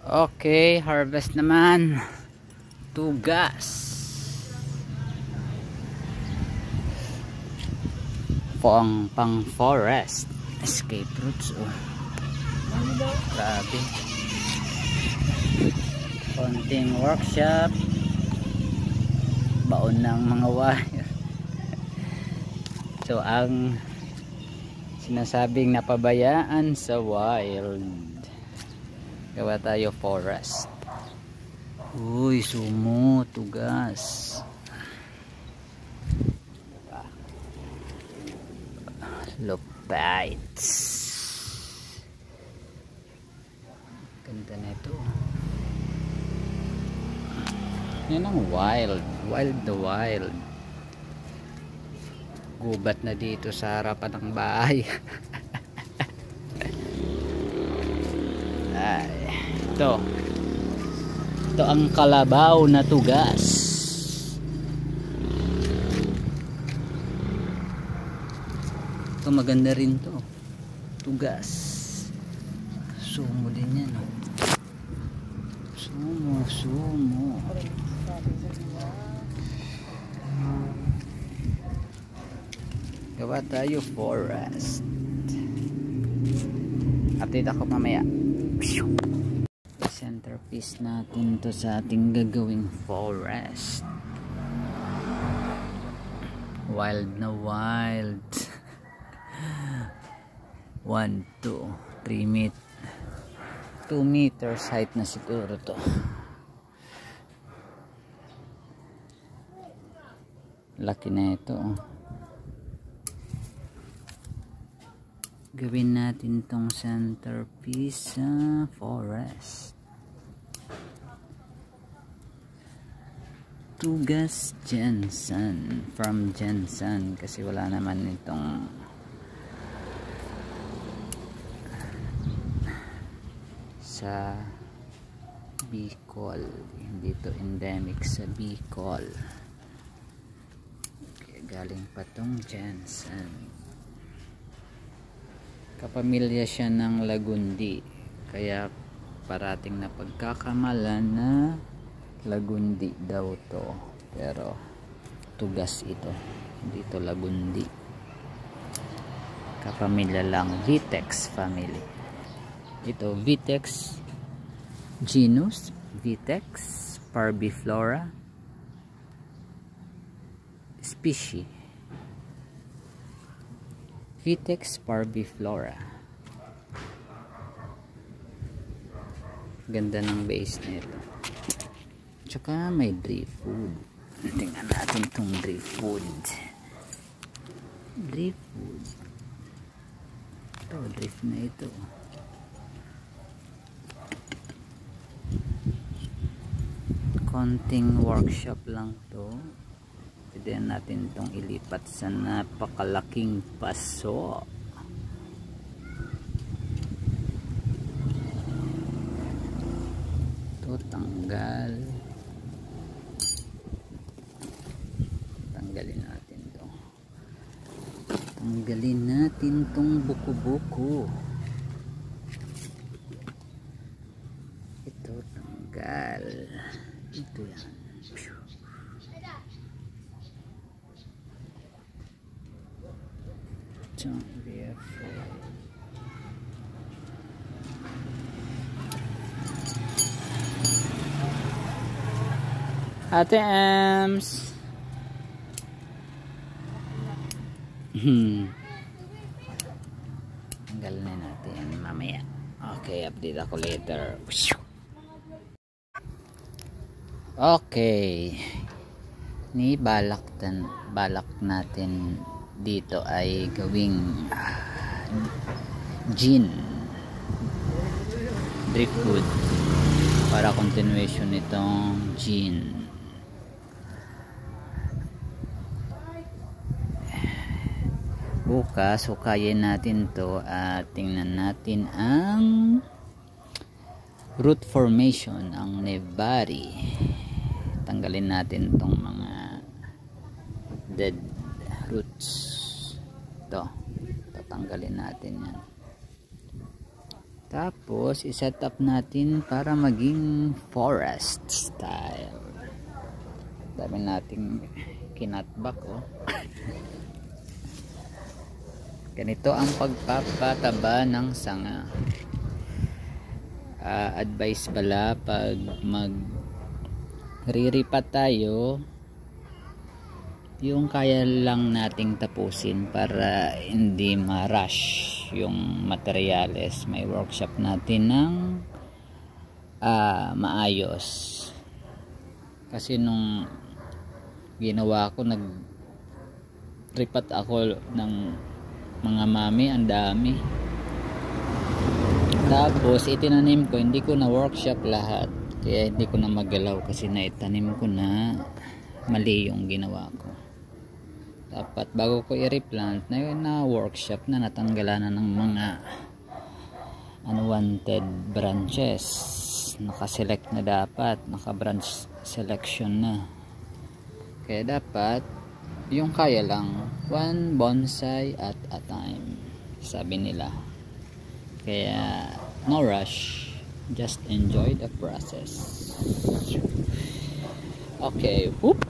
Okay, harvest naman. Tugas. Pang forest. Escape routes. Oh. Grabe. Konting workshop. Baon ng mga wire. So ang sinasabing napabayaan sa wild. Gawa tayo forest. Uy, sumo, tugas. Lopites. Ganda na ito. Yan ang wild. Wild the wild. Gubat na dito sa harapan ng bahay. Ay, ito ang kalabaw na tugas. Ito maganda rin to, tugas. Sumo din yan, oh. Sumo gawa tayo forest. Update ako mamaya. Centerpiece natin to sa ating gagawing forest. Wild na wild. 1, 2, 3 meter 2 meters height na siguro to. Laki na ito. Gawin natin tong centerpiece sa forest. Tugas Jensen, from Jensen, kasi wala naman itong sa Bicol, hindi to endemic sa Bicol. Okay, galing pa tong Jensen. Kapamilya siya ng lagundi, kaya parating na pagkakamalan na lagundi daw to, pero tugas ito, hindi to lagundi. Kapamilya lang, Vitex family. Ito Vitex genus, Vitex parviflora species. Vitex parviflora. Ganda ng base nito. Tsaka may driftwood. Tingnan natin itong driftwood. Driftwood. Ito, drift na ito. Konting workshop lang to. Pwede natin itong ilipat sa napakalaking paso. Ito, tanggal. Tanggalin natin to. Tanggalin natin tong buko-buko. Ito, tanggal. Ito yan. Ate Ems. Tanggal na natin mamaya. Okay, update ako later. Okay. Ni balak natin dito ay gawing gin driftwood para continuation nitong gin. Bukas hukayin natin to at tingnan natin ang root formation, ang nebari. Tanggalin natin tong mga dead roots. Ito, tatanggalin natin yan. Tapos iset up natin para maging forest style. Dami nating kinatbak, oh. Ganito ang pagpapataba ng sanga. Advice pala pag riripat tayo, yung kaya lang nating tapusin para hindi ma-rush yung materyales. May workshop natin ng maayos, kasi nung ginawa ko, nag-ripat ako ng mga mami, ang dami. Tapos itinanim ko, hindi ko na workshop lahat, kaya hindi ko na magalaw kasi naitanim ko na mali yung ginawa ko. Dapat bago ko i-replant na workshop na, natanggalan na ng mga unwanted branches, nakaselect na, dapat naka branch selection na. Kaya dapat yung kaya lang, one bonsai at a time, sabi nila. Kaya no rush, just enjoy the process. Okay, whoop.